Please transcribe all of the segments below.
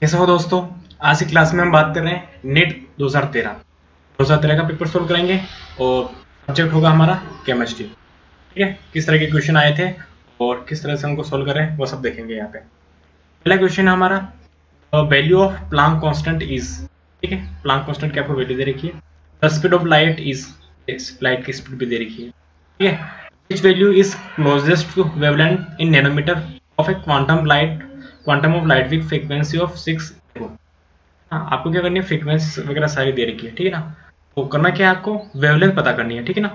कैसे हो दोस्तों। आज की क्लास में हम बात कर रहे हैं नेट 2013 का पेपर सोल्व करेंगे और सब्जेक्ट होगा हमारा केमिस्ट्री। ठीक है, किस तरह के क्वेश्चन आए थे और किस तरह से हमको सोल्व करें वो सब देखेंगे यहाँ पे। पहला क्वेश्चन है हमारा value of Planck constant is. ठीक है, प्लांक कांस्टेंट की आपको वैल्यू दे रखी है। The speed of light is, light की स्पीड भी दे रखी है। ठीक है, which value is closest to wavelength in nanometer of a quantum of light with frequency of 6। हाँ, आपको क्या करनी है, फ्रीक्वेंसी वगैरह सारी दे रखी है। ठीक है ना, तो करना क्या है, आपको वेवलेंथ पता करनी है। ठीक है ना,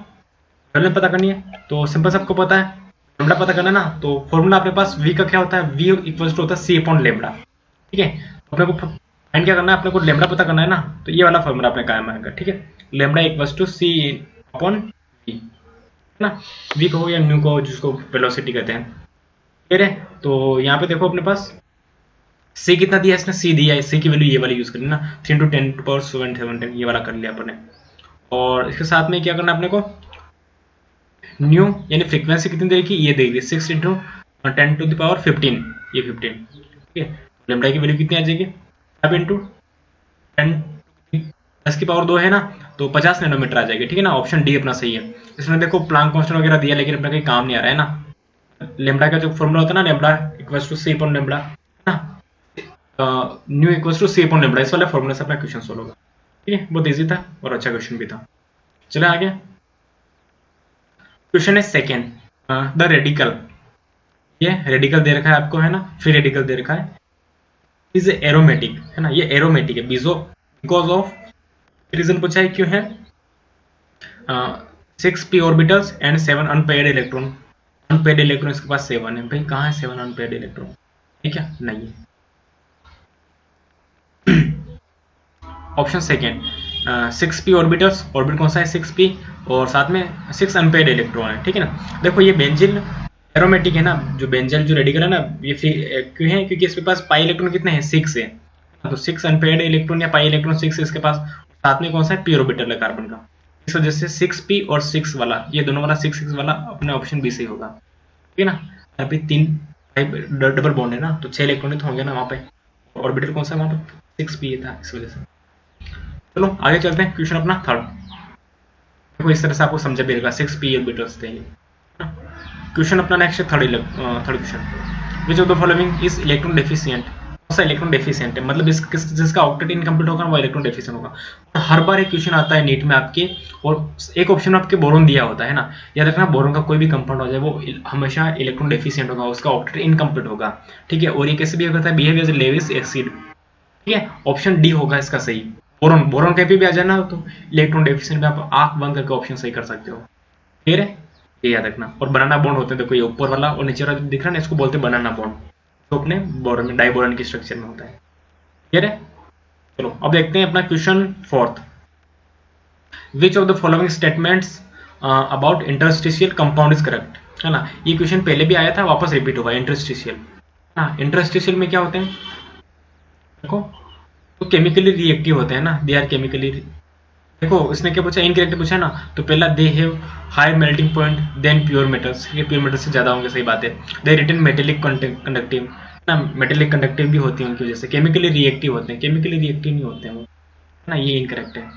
वेवलेंथ पता करनी है तो सिंपल से आपको पता है लेमड़ा पता करना है ना। तो फॉर्मूला अपने पास वी का क्या होता है, वी इक्वल्स टू होता है सी अपॉन लेमड़ा। ठीक है, तो अपने को फाइंड क्या करना है, अपने को लेमड़ा पता करना है ना। तो ये वाला फॉर्मूला अपने कायम आएगा। ठीक है, lambda equals to C upon v ना, वी कहो या न्यू कहो, जिसको वेलोसिटी कहते हैं। ठीक है, तो यहाँ पे देखो अपने पास सी कितना दिया है इसने, सी दिया है। सी की वैल्यू ये वाली यूज करनी ना, 3 × 10⁻⁷ ये वाला कर लिया अपने। और इसके साथ में क्या करना है अपने को, न्यू यानी फ्रीक्वेंसी कितनी देगी, ये देगी 6 × 10⁻15, ये 15। ठीक है, लेमडा की वैल्यू कितनी आ जाएगी, 5 × 10⁻2 है ना, तो 50 नैनोमीटर आ जाएगी। ठीक है ना, ऑप्शन डी अपना सही है। इसमें देखो प्लांक कांस्टेंट वगैरह दिया, लेकिन अपना कहीं काम नहीं आ रहा है ना। लेमडा का जो फॉर्मूला होता है ना, lambda equals to C upon lambda ना, nu equals to C upon lambda, इस वाले फॉर्मूले से अपना क्वेश्चन सोल्व होगा। ठीक है, बहुत इजी था और अच्छा क्वेश्चन भी था। चले आगे, क्वेश्चन है सेकेंड, द रेडिकल। ये रेडिकल दे रखा है आपको, है ना, फ्री रेडिकल दे रखा है। इज एरोमेटिक, है ना, ये एरोमेटिक है बिकॉज ऑफ रीजन पूछा है, क्यों है, 6p orbitals and 7 unpaired electron. Unpaired electron इसके पास 7 है। भाई कहाँ है 7 अनपेयर्ड इलेक्ट्रॉन, ठीक है, नहीं है। Option second, 6p orbitals, orbit कौन सा है 6p, और साथ में 6 अनपेयर्ड इलेक्ट्रॉन है। ठीक है ना, देखो ये बेंजिल एरोमेटिक है ना, जो बेंजिल जो रेडिकल है ना, ये क्यों है, क्योंकि इसके पास पाई इलेक्ट्रॉन कितने हैं, 6 है। तो 6 अनपेयर्ड इलेक्ट्रॉन या पाई इलेक्ट्रॉन 6 है इसके पास। साथ में कौन सा है, p ऑर्बिटल है कार्बन का। इस वजह से 6p और 6 वाला, ये दोनों वाला 6 वाला अपने ऑप्शन बी सही होगा। ठीक है ना, अभी 3 डबल बॉन्ड है ना, तो 6 इलेक्ट्रॉन तो होंगे ना वहाँ पे। ऑर्बिटल कौन सा वहाँ पे, 6p था, इस वजह से। चलो आगे चलते हैं, क्वेश्चन अपना थर्ड। देखो इस तरह से आपको समझा भी रहेगा, 6p ऑर्बिटल्स थे। क्वेश्चन अपना नेक्स्ट है third question, which of the following is electron deficient. कौन सा इलेक्ट्रॉन डेफिशिएंट है, मतलब जिसका ऑक्टेट इनकम्प्लीट होगा वो इलेक्ट्रॉन डेफिशिएंट होगा। और हर बार एक क्वेश्चन आता है नीट में आपके, और एक ऑप्शन में आपके बोरोन दिया होता है ना। याद रखना, बोरोन का कोई भी कंपाउंड हो जाए वो हमेशा इलेक्ट्रॉन डेफिशिएंट होगा, उसका ऑक्टेट इनकम्प्लीट होगा। ठीक है, और ये कैसे बिहेव करता है, बिहेव एज लेविस एसिड। ठीक है, ऑप्शन डी होगा इसका सही। बोरोन, बोरोन कहीं भी आ जाना तो इलेक्ट्रॉन डेफिशिएंट में आप आंख बंद करके ऑप्शन सही कर सकते हो। क्लियर है, ये याद रखना। और बनाना बॉन्ड होते हैं, देखो ये ऊपर वाला और नीचे वाला दिख रहा है ना, इसको बोलते हैं बनाना बॉन्ड, तो अपने बोरोन में डाइबोरॉन की स्ट्रक्चर में होता है। क्लियर है, चलो अब देखते हैं अपना question fourth, which of the following statements about interstitial compound is correct. है ना, ये क्वेश्चन पहले भी आया था, वापस रिपीट होगा। इंटरस्टिशियल, हाँ, इंटरस्टिशियल में क्या होते हैं, देखो तो केमिकली रिएक्टिव होते हैं ना, दे आर केमिकली। देखो इसने क्या पूछा, इनकरेक्ट पूछा ना, तो पहला they have high melting point than pure metals, ये प्योर मेटल्स से ज्यादा होंगे, सही बात है। दे रिटर्न मेटेलिक कंडक्टिव ना, मेटेलिक कंडक्टिव भी होती है उनकी वजह से। केमिकली रिएक्टिव होते हैं, केमिकली रिएक्टिव नहीं होते हैं वो, ना, ये इनकरेक्ट है।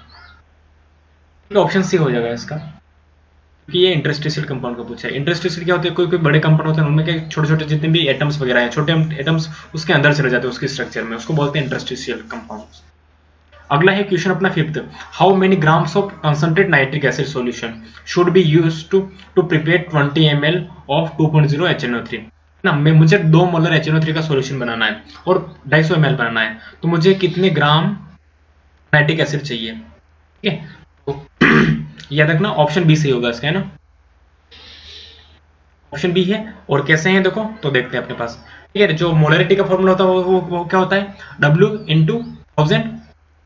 ऑप्शन सी हो जाएगा इसका, क्योंकि ये इंटरस्टिशियल कंपाउंड का पूछा है। इंटरस्टिशियल क्या होते हैं, कोई कोई बड़े कंपाउंड होते हैं उनमें क्या छोटे छोटे जितने भी एटम्स वगैरह हैं, छोटे एटम्स उसके अंदर चले जाते हैं उसके स्ट्रक्चर में, उसको बोलते हैं इंटरस्टिशियल कंपाउंड। अगला है क्वेश्चन अपना fifth, how many grams of concentrate nitric acid solution should be used to prepare 20 ml of 2.0 HNO3 ना। मुझे 2 मोलर HNO3 का सॉल्यूशन बनाना है और 250 ml बनाना है, तो मुझे कितने ग्राम नाइट्रिक एसिड चाहिए। ठीक है, तो याद रखना ऑप्शन बी सही होगा इसका, है ना, ऑप्शन बी है। और कैसे हैं देखो, तो देखते हैं अपने पास। ठीक है, जो मोलरिटी का फॉर्मूला होता है वो क्या होता है, W इंटू 1000,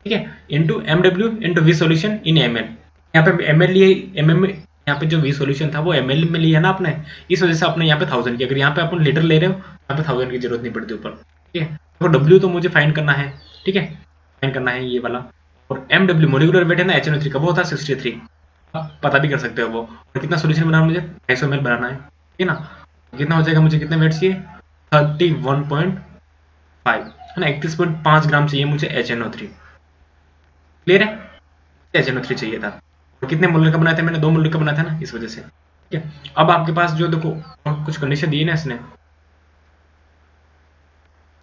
ठीक है, into MW into we solution in ml। यहाँ पे ml लिए, mm यहाँ पे जो वी सोल्यूशन था वो ml में लिया ना आपने, इस वजह से आपने यहाँ पे 1000 की। अगर यहाँ पे अपन लीटर ले रहे हो, यहाँ पे 1000 की जरूरत नहीं पड़ती ऊपर। ठीक है, तो W तो मुझे फाइंड करना है। ठीक है, फाइंड करना है ये वाला। और MW मोलिकुलर वेट है ना HNO3 का, वो होता है 63, आप पता भी कर सकते हो वो। और कितना सोल्यूशन बनाना, मुझे 250 ml बनाना है। ठीक है ना, कितना हो जाएगा, मुझे कितने वेट चाहिए, 31.5। है ना, 31.5 ग्राम चाहिए मुझे HNO3। क्लियर है, HNO3 चाहिए था, और कितने मोलर का बनाया था मैंने, 2 मोलर का बनाया था ना, इस वजह से। ठीक है, अब आपके पास जो देखो कुछ कंडीशन दी है ना इसने,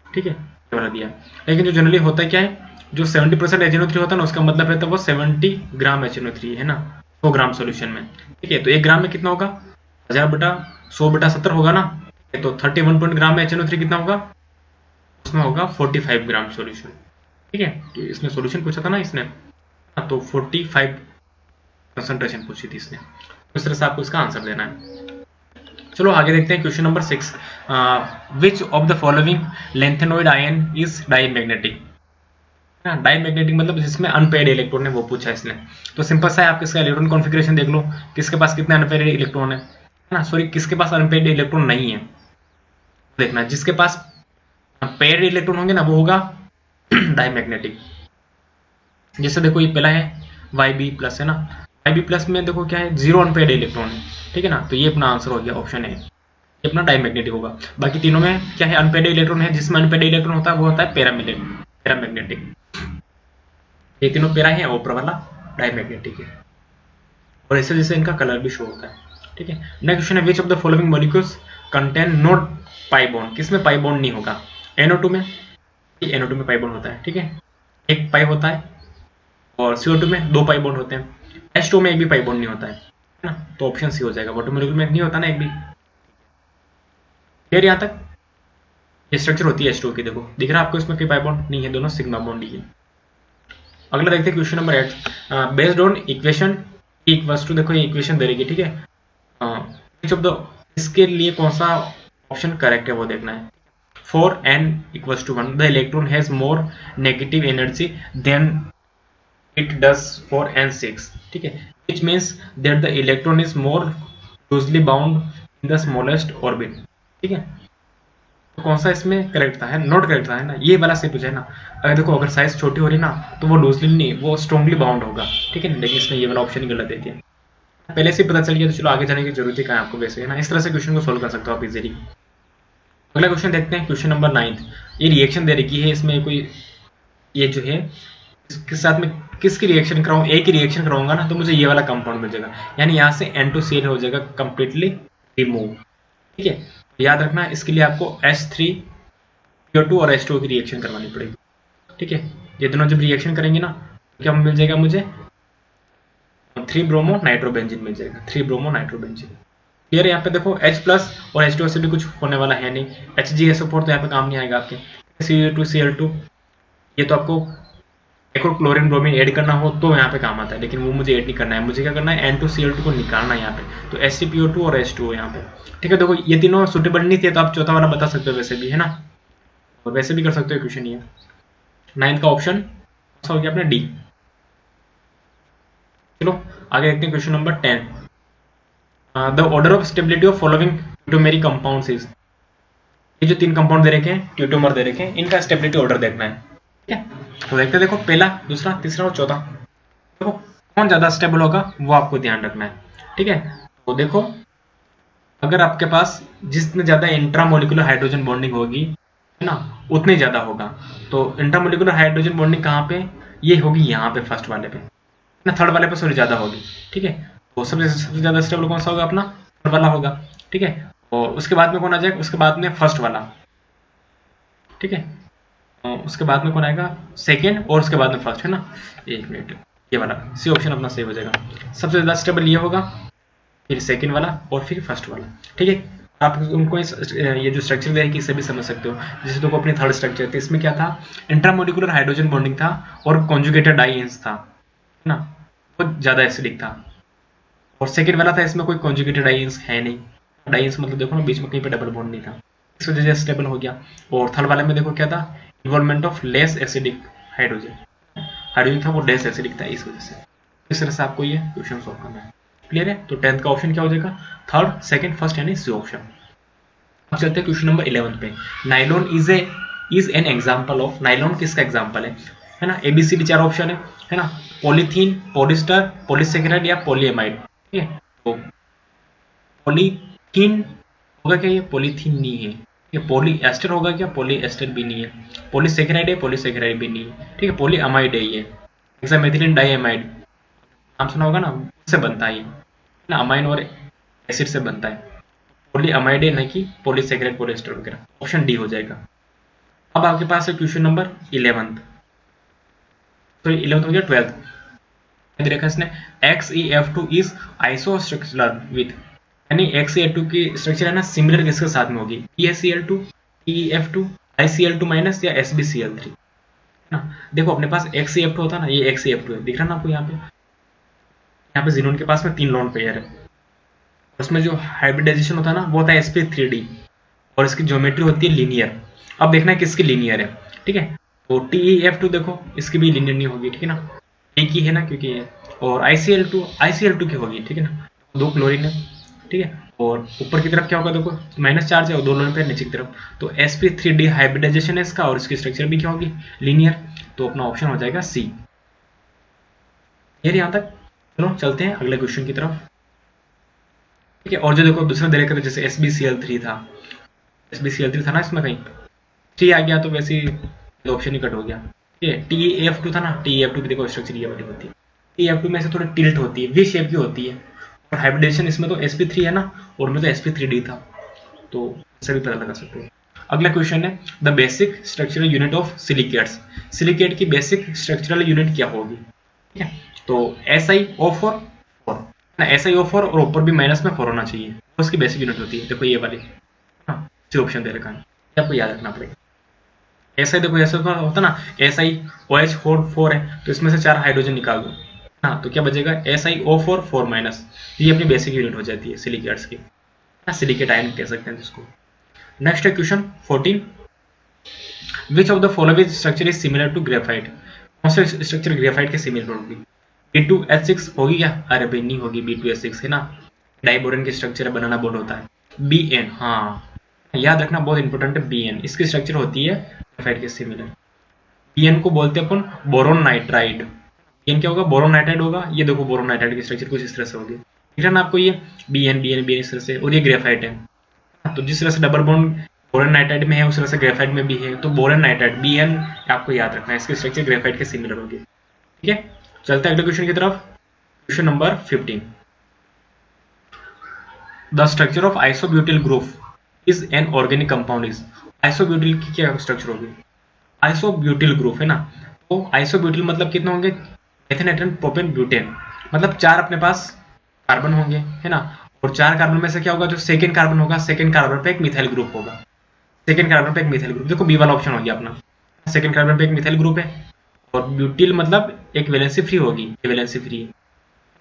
ठीक है, ये वाला दिया। लेकिन जो जनरली होता है क्या है, जो 70% HNO3 होता है ना, उसका मतलब रहता है वो 70 ग्राम HNO3 है ना 100 ग्राम सोल्यूशन में। ठीक है, तो 1 ग्राम में कितना होगा, 1000/100/70 होगा ना। तो 31 ग्राम में HNO3 कितना होगा, उसमें होगा 45 ग्राम सोल्यूशन। ठीक है, तो इसमें सोल्यूशन पूछा था ना इसने, तो 45 कंसंट्रेशन पूछी थी इसने, इस तरह से आपको इसका आंसर देना है। चलो आगे देखते हैं question number 6। Which of the following lanthanoid ion is diamagnetic. Diamagnetic मतलब जिसमें अनपेयर्ड इलेक्ट्रॉन है, वो पूछा इसने। तो सिंपल सा है, आप इसका इलेक्ट्रॉन कॉन्फ़िगरेशन देख लो, किसके पास कितने अनपेयर्ड इलेक्ट्रॉन है ना, सॉरी किसके पास अनपेयर्ड इलेक्ट्रॉन नहीं है, देखना जिसके पास पेयर्ड इलेक्ट्रॉन होंगे ना वो होगा डाईमैग्नेटिक। जैसे देखो ये पहला है Yb+ है ना, Yb+ में देखो क्या है, 0 अनपेयर्ड इलेक्ट्रॉन है। ठीक है ना, तो ये अपना आंसर हो गया, ऑप्शन है ये अपना डाईमैग्नेटिक होगा। बाकी तीनों में क्या है, अनपेयर्ड इलेक्ट्रॉन है, जिसमें अनपेयर्ड इलेक्ट्रॉन होता है वो होता है पैरामैग्नेटिक। ये तीनों पैरा है, ऊपर वाला डाईमैग्नेटिक है, और इस वजह से इनका कलर भी शो होता है। ठीक है, नेक्स्ट क्वेश्चन है, which of the following molecules contain no pi bond. किसमें पाई बॉन्ड नहीं होगा, NO2 में, NO2 में पाई बॉन्ड होता है। ठीक है, एक पाई होता है, और CO2 में 2 पाई बॉन्ड होते हैं, H2 में एक भी पाई बॉन्ड नहीं होता है ना, तो ऑप्शन सी हो जाएगा, वाटर मॉलिक्यूल में नहीं होता ना एक भी। क्लियर यहाँ तक, ये स्ट्रक्चर होती है H2 की, देखो दिख रहा है आपको, इसमें कोई पाई बॉन्ड नहीं है, दोनों सिग्मा बॉन्ड ही है। अगला देखते हैं question number 8। Based on equation equals to, देखो ये इक्वेशन दे रही है। ठीक है, विच ऑफ द, इसके लिए कौन सा ऑप्शन करेक्ट है वो देखना है। For n = 1 the electron has more negative energy than it does for n6। ठीक है, which means that the electron is more loosely bound in the smallest orbit. ठीक है, तो कौन सा इसमें करेक्ट था, है नॉट करेक्ट था, है ना, ये वाला से पूछा है ना। अगर देखो अगर साइज छोटी हो रही ना तो वो लूजली नहीं, वो स्ट्रॉन्गली बाउंड होगा। ठीक है, लेकिन इसमें ये वाला ऑप्शन ही गलत दे दिया, पहले से पता चल गया, तो चलो आगे जाने की जरूरत ही कहाँ है आपको, वैसे है ना, इस तरह से क्वेश्चन को सोल्व कर सकते हो आप इजीली। अगला क्वेश्चन देखते हैं, क्वेश्चन नंबर 9। ये रिएक्शन दे रखी है, इसमें कोई ये जो है इसके साथ में किसकी रिएक्शन कराऊं, एक ही रिएक्शन कराऊंगा ना तो मुझे ये वाला कंपाउंड मिल जाएगा, यानी यहाँ से N2Cl हो जाएगा कंप्लीटली रिमूव। ठीक है, याद रखना इसके लिए आपको H3CO2 और H2O की रिएक्शन करवानी पड़ेगी। ठीक है, ये दोनों जब रिएक्शन करेंगे ना तो क्या मिल जाएगा मुझे, 3 ब्रोमो नाइट्रोबेंजीन मिल जाएगा, 3 ब्रोमो नाइट्रोबेंजीन। क्लियर है, यहाँ पे देखो H+ और H2O से भी कुछ होने वाला है नहीं, HgSO4 तो यहाँ पे काम नहीं आएगा आपके, Cu2Cl2 ये तो आपको एक और क्लोरीन ब्रोमीन ऐड करना हो तो यहाँ पे काम आता है, लेकिन वो मुझे ऐड नहीं करना है, मुझे क्या करना है N2Cl2 को निकालना है यहाँ पे, तो HCPO2 और H2O यहाँ पे। ठीक है, देखो ये तीनों सुटेबल नहीं थे तो आप चौथा वाला बता सकते हो वैसे भी, है ना, और वैसे भी कर सकते हो क्वेश्चन ये। 9th का ऑप्शन हो गया अपने डी। चलो आगे देखते हैं question number 10। The order of stability of following tautomeric compounds is. ये जो 3 कंपाउंड दे रखे हैं, ट्यूटोमर दे रखे हैं, इनका स्टेबिलिटी ऑर्डर देखना है। ठीक है, तो देखते हैं, देखो पहला, दूसरा, तीसरा और चौथा, देखो कौन ज्यादा स्टेबल होगा वो आपको ध्यान रखना है। ठीक है, तो देखो अगर आपके पास जितने ज्यादा इंट्रामोलिकुलर हाइड्रोजन बॉन्डिंग होगी है ना उतने ज्यादा होगा, तो इंट्रामोलिकुलर हाइड्रोजन बॉन्डिंग कहाँ पे, ये होगी यहाँ पे फर्स्ट वाले पे ना, थर्ड वाले पे सॉरी ज्यादा होगी। ठीक है, तो सबसे ज्यादा स्टेबल कौन सा होगा, अपना थर्ड वाला होगा। ठीक है, और उसके बाद में कौन आ जाएगा, उसके बाद में फर्स्ट वाला। ठीक है, उसके बाद में कौन आएगा, सेकेंड, और उसके बाद में फर्स्ट, है ना। एक मिनट, ये वाला सी ऑप्शन अपना सही हो जाएगा, सबसे ज्यादा स्टेबल ये होगा, फिर सेकेंड वाला और फिर फर्स्ट वाला। ठीक है, आप उनको ये जो स्ट्रक्चर है इससे भी समझ सकते हो। जैसे तो अपनी थर्ड स्ट्रक्चर थी, इसमें क्या था, इंट्रामोलिकुलर हाइड्रोजन बॉन्डिंग था और कॉन्जुगेटेड डाइन्स था, है ना, वो ज्यादा एसिडिक था। और सेकेंड वाला था, इसमें कोई कॉन्जुगेटेड डाइन्स है नहीं, डाइन्स मतलब देखो ना बीच में कहीं पे डबल बॉन्ड नहीं था, इस वजह से स्टेबल हो गया। और थर्ड वाले में देखो क्या था, involvement of less acidic hydrogen, hydrogen था वो लेस एसिडिक था, इस वजह से। इस तरह से आपको ये क्वेश्चन सॉल्व करना है। क्लियर है, तो 10th का ऑप्शन क्या हो जाएगा, थर्ड, सेकंड, फर्स्ट यानी सी ऑप्शन। अब चलते हैं क्वेश्चन नंबर 11 पे। Nylon is an example of, nylon किसका एग्जांपल है ना, ABCD 4 ऑप्शन है ना, पॉलीथीन, पॉलिस्टर, पॉलीसेकेराइड या पॉलीएमाइड। ठीक है, तो पॉलीथीन होगा क्या, ये पॉलीथीन नहीं है, ये पॉली एस्टर होगा क्या? पॉली एस्टर भी नहीं है। पॉलीसेकेराइड है? पॉलीसेकेराइड भी नहीं है। ठीक है, पॉली अमाइड है ये, हेक्सामेथिलीन डाइअमाइड, नाम सुना होगा ना, उससे बनता है ये ना, अमाइन और एसिड से बनता है। पॉली अमाइड है, नहीं कि पॉलीसेकेराइड पॉलिएस्टर वगैरह। ऑप्शन डी हो जाएगा। अब आपके पास है क्वेश्चन नंबर 11, तो 11 हो गया 12th। देखा इसने XeF2 इज आइसोस्ट्रक्चरल विथ, यानी XeF2 की स्ट्रक्चर है ना सिमिलर किसके साथ में होगी? EaCl2, EF2, ICl2 माइनस या SbCl3 ना। देखो अपने पास XeF2 होता है ना, ये XeF2 है, दिख रहा ना आपको यहाँ पे? यहाँ पे जीनोन के पास में 3 लोन पेयर है, उसमें जो हाइब्रिडाइजेशन होता है ना वो होता है sp3d, और इसकी ज्योमेट्री होती है लीनियर। अब देखना है किसकी लीनियर है। ठीक है, तो TeF2 देखो इसकी भी लीनियर नहीं होगी, ठीक है ना, एक ही है ना क्योंकि है। और ICl2 की होगी, ठीक है ना, 2 क्लोरीन है, ठीक है। और ऊपर की तरफ क्या होगा देखो, माइनस चार्ज है और 2 लोन पेयर नीचे की तरफ, तो sp3d हाइब्रिडाइजेशन है इसका, और इसकी स्ट्रक्चर भी क्या होगी? लीनियर। तो अपना ऑप्शन हो जाएगा सी। ये यहाँ तक। चलो चलते हैं अगले क्वेश्चन की तरफ। ठीक है, और जो देखो दूसरा दे रखा था जैसे SbCl3 था, SbCl3 था ना इसमें कहीं 3 आ गया तो वैसे ही ऑप्शन ही कट हो गया। ठीक है, TeF2 था ना, TeF2 की देखो स्ट्रक्चर ये वाली होती है, TeF2 में से थोड़ी टिल्ट होती है, वी शेप की होती है, और हाइब्रिडेशन इसमें तो sp3 है ना, और में तो sp3d था, तो इससे भी पता लगा सकते हैं। अगला क्वेश्चन है the basic structural unit of silicates. Silicate की बेसिक स्ट्रक्चरल यूनिट क्या होगी? ठीक है, तो SiO4 ना, SiO4 और ऊपर भी माइनस में 4 होना चाहिए, उसकी बेसिक यूनिट होती है। देखो ये वाली, हाँ ऑप्शन दे रखा है, आपको याद रखना पड़ेगा। ऐसा देखो ऐसा होता ना, SiOH4 है तो इसमें से 4 हाइड्रोजन निकाल दो, हाँ तो क्या बचेगा? SiO4 4 माइनस, ये अपनी बेसिक यूनिट हो जाती है सिलिकेट्स की, सिलिकेट आयन कह सकते हैं जिसको। नेक्स्ट है question 14, which of the following structure is similar to graphite. कौन सा स्ट्रक्चर ग्रेफाइट के सिमिलर होगी? B2H6 होगी क्या? अरे भाई नहीं होगी, B2H6 है ना, डाइबोरेन की स्ट्रक्चर बनाना बोर्ड होता है। Bn, हाँ याद रखना बहुत इंपॉर्टेंट है, Bn इसकी स्ट्रक्चर होती है ग्रेफाइट के सिमिलर। Bn को बोलते हैं अपन बोरोन नाइट्राइड। Bn क्या होगा? बोरोन नाइट्राइड होगा। ये देखो बोरोन नाइट्राइड की स्ट्रक्चर कुछ इस तरह से होगी, ठीक है ना आपको, ये Bn इस तरह से, और ये ग्रेफाइट है। तो जिस तरह से डबल बॉन्ड बोरेन नाइट्राइड में है उस तरह से ग्रेफाइट में भी है, तो बोरेन नाइट्राइड Bn आपको याद रखना है, इसकी स्ट्रक्चर ग्रेफाइट के सिमिलर होगी। ठीक है, चलते हैं अगले क्वेश्चन की तरफ। Question number 15, the structure of isobutyl group is an organic compound is. Isobutyl की क्या स्ट्रक्चर होगी? आइसोब्यूटिल ग्रुप है ना, तो आइसोब्यूटिल मतलब कितने होंगे? मेथेन, एथेन, प्रोपेन, ब्यूटेन, मतलब 4 अपने पास कार्बन होंगे, है ना, और 4 कार्बन में से क्या होगा? जो सेकेंड कार्बन होगा, सेकेंड कार्बन पे एक मिथाइल ग्रुप होगा, सेकेंड कार्बन पे एक मिथाइल ग्रुप। देखो बी वाला ऑप्शन हो गया अपना, सेकेंड कार्बन पे एक मिथाइल ग्रुप है, और ब्यूटिल मतलब एक वैलेंसी फ्री होगी, ये वैलेंसी फ्री है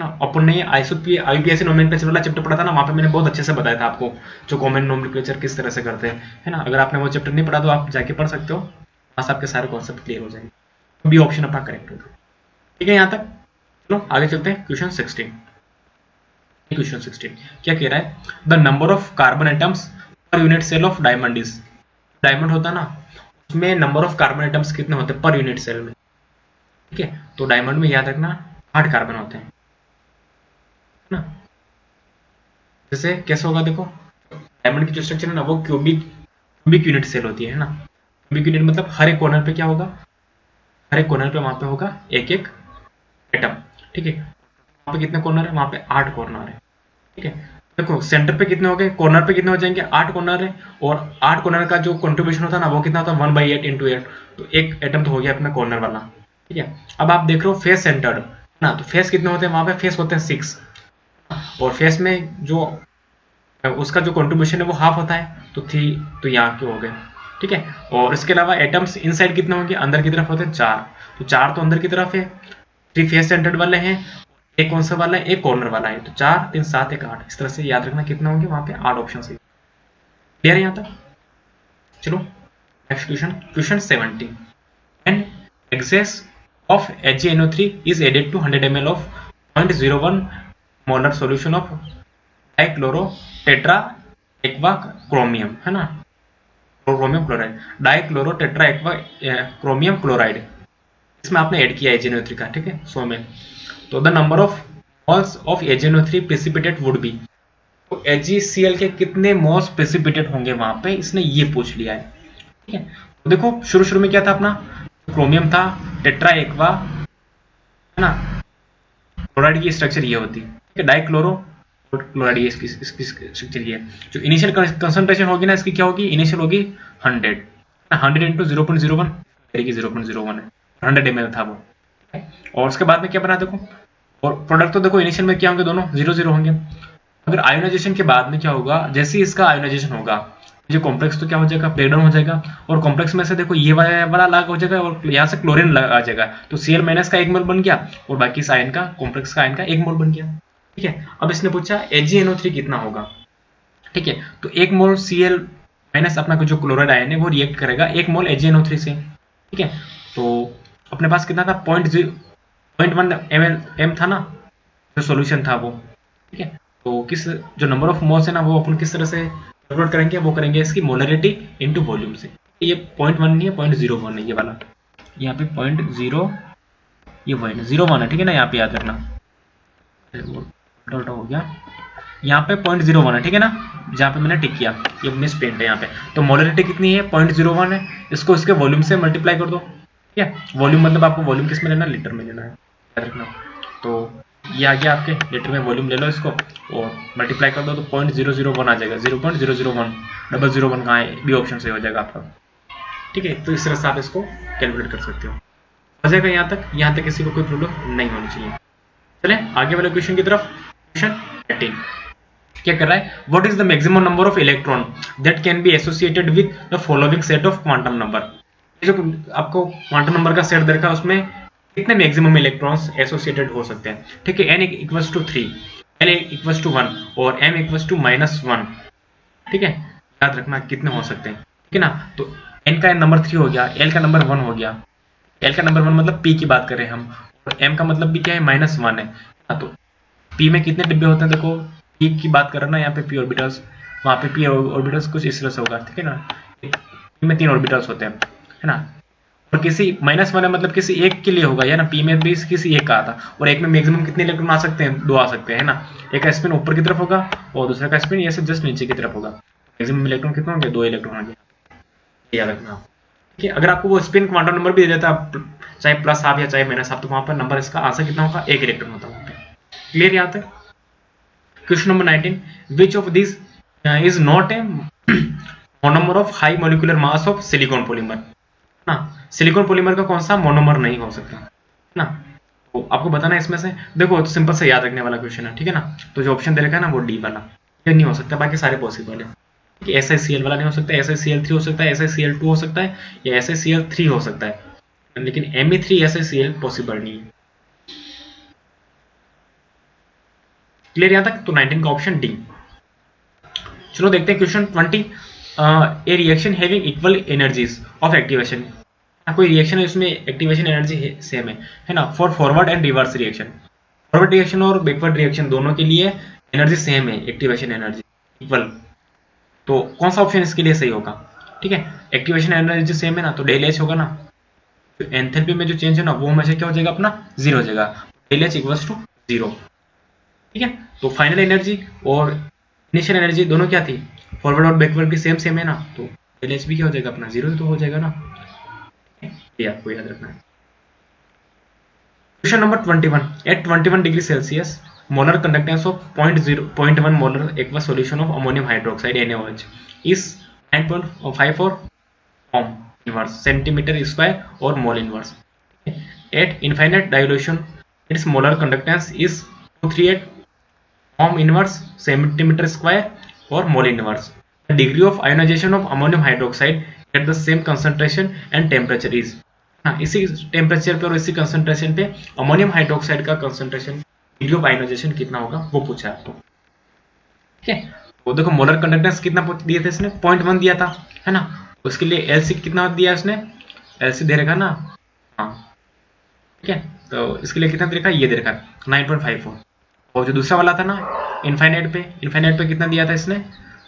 ना। अपन ने आईयूपीएसी नोमेनक्लेचर वाला चैप्टर पढ़ा था ना, वहां पे मैंने बहुत अच्छे से बताया था आपको जो कॉमन नोमेनक्लेचर किस तरह से करते हैं, है ना। अगर आपने वो चैप्टर नहीं पढ़ा तो आप जाके पढ़ सकते हो, वहां से आपके सारे कॉन्सेप्ट क्लियर हो जाएंगे। बी ऑप्शन अपना करेक्ट होगा। ठीक है यहाँ तक। चलो आगे चलते हैं क्वेश्चन 16। क्वेश्चन 16 क्या कह रहा है? The number of carbon atoms per unit cell of diamond is. Diamond होता है ना, उसमें नंबर ऑफ कार्बन एटम्स कितने होते हैं पर यूनिट सेल में? ठीक है, तो डायमंड में याद रखना 8 कार्बन होते हैं ना। जैसे कैसे होगा देखो, डायमंड की जो स्ट्रक्चर है ना वो क्यूबिक यूनिट सेल होती है ना। क्यूबिक यूनिट मतलब हर एक कॉर्नर पे क्या होगा? हर एक कॉर्नर पे वहां पे होगा एक एक एटम। ठीक है, वहां पे कितने कॉर्नर है? वहां पे 8 कॉर्नर है। ठीक है, देखो सेंटर पे कितने हो गए, कॉर्नर पे कितने हो जाएंगे? 8 कॉर्नर है, और 8 कॉर्नर का जो कंट्रीब्यूशन होता है ना वो कितना होता है? 1/8 इंटू 8, तो एक एटम तो हो गया अपना कॉर्नर वाला। ठीक है, अब आप देख रहे हो फेस सेंटर्ड ना, तो फेस कितने होते हैं? वहां पे फेस होते हैं 6, और फेस में जो उसका जो कंट्रीब्यूशन है वो हाफ होता है, तो 3, तो यहाँ के हो गए। ठीक है, और इसके अलावा एटम्स इनसाइड कितने होंगे? अंदर की तरफ होते हैं 4, तो 4 तो अंदर की तरफ है, 3 फेस सेंटर्ड वाले हैं, एक कौन सा वाला है? एक कॉर्नर वाला है, तो 4 3 7 1 8, इस तरह से याद रखना कितना होंगे वहां पे 8 ऑप्शन है। क्लियर है यहाँ तक? चलो next question, question 17, an excess of HgNO3 is added to 100 ml of 0.01 molar solution of dichloro tetra aqua chromium, है ना, chromium chloride, dichloro tetra aqua chromium chloride, इसमें आपने ऐड किया HgNO3 का। ठीक है, 100 ml, तो the number of moles of HgNO3 precipitate would be. तो HgCl के कितने मोल्स प्रेसिपिटेट होंगे वहां पे, इसने ये पूछ लिया है। ठीक है, तो देखो शुरू शुरू में क्या था अपना, क्रोमियम था, टेट्रा एक्वा, है ना, क्लोराइड की स्ट्रक्चर ये होती है। ठीक है, डाइक्लोरो क्लोराइड इसकी स्ट्रक्चर ये है। जो इनिशियल कंसंट्रेशन होगी ना इसकी क्या होगी, इनिशियल होगी 100, 100 इंटू 0.01 की 0.01 है, 100 ml था वो। और उसके बाद में क्या बना देखो, और प्रोडक्ट तो देखो इनिशियल में क्या होंगे, दोनों 0 होंगे। अगर आयोनाइजेशन के बाद में क्या होगा, जैसे ही इसका आयोनाइजेशन होगा जो कॉम्प्लेक्स तो क्या हो जाएगा, ब्रेकडाउन हो जाएगा, और कॉम्प्लेक्स में से देखो ये वाला अलग हो जाएगा और यहाँ से क्लोरीन आ जाएगा, तो Cl माइनस का 1 मोल बन गया और बाकी इस आयन का, कॉम्प्लेक्स का आयन का 1 मोल बन गया। ठीक है, अब इसने पूछा AgNO3 कितना होगा। ठीक है, तो 1 मोल Cl माइनस अपना जो क्लोराइड आयन है वो रिएक्ट करेगा 1 मोल AgNO3 से। ठीक है, तो अपने पास कितना था, 0.1 m था ना जो सॉल्यूशन था वो। ठीक है, तो किस जो नंबर ऑफ मोल्स है ना वो अपन किस तरह से कैलकुलेट करेंगे, वो करेंगे इसकी मोलरिटी इनटू वॉल्यूम से। ये 0.1 नहीं है, 0.01 है ये वाला, यहाँ पे 0.0 ये 0.01 है। ठीक है ना, यहाँ पे याद रखना, हो गया यहाँ पे 0.01 है। ठीक है ना, जहाँ पे मैंने टिक किया ये मिस पेंट है यहाँ पे, तो मोलरिटी कितनी है, 0.01 है, इसको इसके वॉल्यूम से मल्टीप्लाई कर दो। ठीक है, वॉल्यूम मतलब आपको वॉल्यूम किस में लेना, लीटर में लेना है, याद रखना। तो ये आ गया आपके लीटर में, वॉल्यूम ले लो इसको और मल्टीप्लाई कर दो तो 0.001 आ जाएगा, 0.001, 001 कहाँ है, बी ऑप्शन से हो जाएगा आपका। ठीक है, तो इस तरह से आप इसको कैलकुलेट कर सकते हो। हो जाएगा यहाँ तक किसी को कोई प्रॉब्लम नहीं होनी चाहिए। चले आगे वाले क्वेश्चन की तरफ। क्वेश्चन 18 क्या कर रहा है, what is the maximum number of electron that can be associated with the following set of quantum number. जो आपको क्वांटम नंबर का सेट देखा उसमें कितने मैक्सिमम इलेक्ट्रॉन्स एसोसिएटेड हो सकते हैं। ठीक है, n equals to 3, l equals to 1 और m इक्वल्स टू -1। ठीक है, याद रखना कितने हो सकते हैं। ठीक है ना, तो n का नंबर 3 हो गया, l का नंबर 1 हो गया, l का नंबर 1 मतलब p की बात करें हम, और m का मतलब भी क्या है, -1 है। तो p में कितने डिब्बे होते हैं, देखो p की बात कर रहे ना यहाँ पे p ऑर्बिटल्स, वहाँ पे p ऑर्बिटल्स कुछ इस तरह से होगा। ठीक है ना, p में 3 ऑर्बिटल्स होते हैं, है ना, और किसी -1 है मतलब किसी एक के लिए होगा, या ना, p में भी किसी एक का आता, और एक में मैक्सिमम कितने इलेक्ट्रॉन आ सकते हैं, 2 आ सकते हैं, है ना। एक का स्पिन ऊपर की तरफ होगा और दूसरा का स्पिन ऐसे जस्ट नीचे की तरफ होगा। मैक्सिमम इलेक्ट्रॉन कितने होंगे, 2 इलेक्ट्रॉन होंगे, याद रखना। ठीक है, अगर आपको वो स्पिन क्वांटम नंबर भी दे देता, चाहे प्लस हाफ या चाहे माइनस हाफ, तो वहां पर नंबर इसका आंसर कितना होगा, 1 इलेक्ट्रॉन होता है। क्लियर यहाँ तक। Question number 19, which of this is not a monomer of high molecular mass of silicon polymer. ना, सिलिकॉन पॉलीमर का कौन सा मोनोमर नहीं हो सकता, ना, तो आपको बताना है इसमें से। देखो तो सिंपल से याद रखने वाला क्वेश्चन है। ठीक है ना, तो जो ऑप्शन दे रखा है ना वो डी वाला, ये नहीं हो सकता, बाकी सारे पॉसिबल है। SiCl वाला नहीं हो सकता, SiCl3 हो सकता है, SiCl2 हो सकता है, या SiCl3 हो सकता है, लेकिन Me3SiCl पॉसिबल नहीं है। क्लियर यहाँ तक, तो 19 का ऑप्शन डी। चलो देखते हैं question 20, A reaction having equal energies of activation. कोई रिएक्शन है उसमें एक्टिवेशन एनर्जी सेम है ना, for forward and reverse reaction. Forward reaction और बैकवर्ड रिएक्शन दोनों के लिए एनर्जी सेम है, एक्टिवेशन एनर्जी इक्वल। तो कौन सा ऑप्शन इसके लिए सही होगा। ठीक है, एक्टिवेशन एनर्जी सेम है ना, तो डेल एच होगा ना, तो एंथैल्पी में जो चेंज है ना वो हमेशा क्या हो जाएगा, अपना 0 हो जाएगा, डेल एच इक्वल्स टू 0। ठीक है, तो फाइनल एनर्जी और इनिशियल एनर्जी दोनों क्या थी, फॉरवर्ड और बैकवर्ड की सेम है ना, तो डेल एच भी क्या हो जाएगा, अपना 0 तो हो जाएगा ना। ये आपको याद रखना है। Question number 21, at 21 degree Celsius molar conductance of 0.1 molar aqua solution of ammonium hydroxide NaOH is 9.54 ohm inverse centimetre square और mole inverse. At infinite dilution its molar conductance is 238 ohm inverse centimetre square और mole inverse. The degree of ionization of ammonium hydroxide at the same concentration and temperature is। हाँ, इसी temperature पे और इसी concentration पे ammonium hydroxide का concentration, degree of ionisation कितना होगा वो पूछा है आपको। ठीक है, तो देखो मोलर कंडक्टेंस कितना दिया था इसने, 0.1 दिया था, है ना, उसके लिए एलसी कितना दिया उसने, एलसी दे रखा ना, हाँ ठीक है, तो इसके लिए कितना दे रखा, ये दे रखा 9.54। और जो दूसरा वाला था ना इनफाइनाइट पे कितना दिया था इसने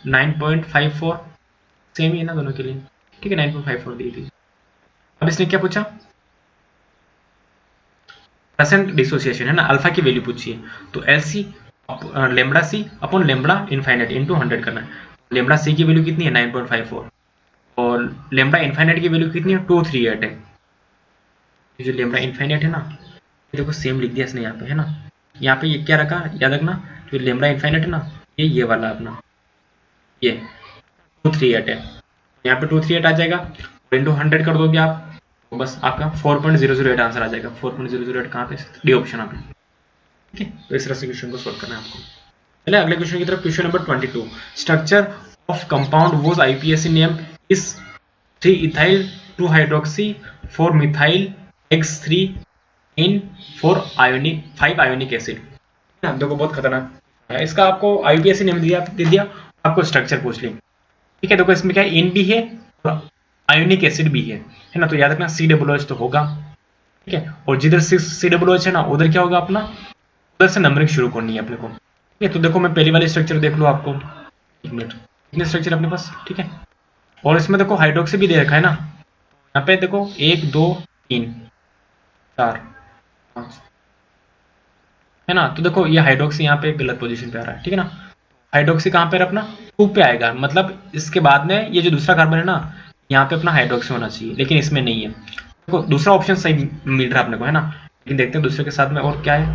9.54, सेम ही है ना दोनों के लिए। ठीक है, 9.54 दी थी। अब इसने क्या पूछा, परसेंट डिसोसिएशन है ना, अल्फा की वैल्यू पूछी है, तो एलसी लेमड़ा सी अपॉन लेमड़ा इनफाइनाइट इंटू 100 करना है। लेमड़ा सी की वैल्यू कितनी है 9.54 और लेमड़ा इनफाइनाइट की वैल्यू कितनी है 238 है। ये जो लेमड़ा इनफाइनाइट है ना, ये देखो सेम लिख दिया इसने यहाँ पे, है ना। यहाँ पे ये क्या रखा, याद रखना, जो लेमड़ा इनफाइनाइट है ना, ये वाला अपना ये 238 है, यहाँ पे 238 आ जाएगा और इंटू 100 कर दोगे आप, तो बस आपका 4.008 आंसर आ जाएगा। 4.008 कहाँ पे, डी ऑप्शन पे। ठीक है, तो इस तरह से क्वेश्चन को सॉल्व करना है आपको। चलिए अगले क्वेश्चन की तरफ। Question number 22, structure of compound was IPSC name is 3 ethyl 2 hydroxy 4 methyl X3 in 5 ionic acid. देखो बहुत खतरनाक है, इसका आपको आईपीएससी नेम दिया दे दिया, आपको स्ट्रक्चर पूछ ली। ठीक है, देखो इसमें क्या है, इन भी है और आयोनिक एसिड भी है ना, तो याद रखना COOH तो होगा। ठीक है, और जिधर COOH है ना, उधर क्या होगा अपना, उधर से नंबरिंग शुरू करनी है अपने को। ठीक है, तो देखो मैं पहली वाली स्ट्रक्चर देख लो आपको, एक मिनट, कितने स्ट्रक्चर अपने पास। ठीक है, और इसमें देखो हाइड्रोक्सी भी दे रखा है ना, यहाँ पे देखो 1 2 3 4 5 है ना, तो देखो ये हाइड्रोक्सी यहाँ पे गलत पोजीशन पे आ रहा है। ठीक है ना, हाइड्रोक्सी कहाँ पे अपना 2 पे आएगा, मतलब इसके बाद में ये जो दूसरा कार्बन है ना, यहाँ पे अपना हाइड्रोक्सी होना चाहिए, लेकिन इसमें नहीं है। देखो दूसरा ऑप्शन सही मिल रहा है अपने को, है ना, लेकिन देखते हैं दूसरे के साथ में और क्या है,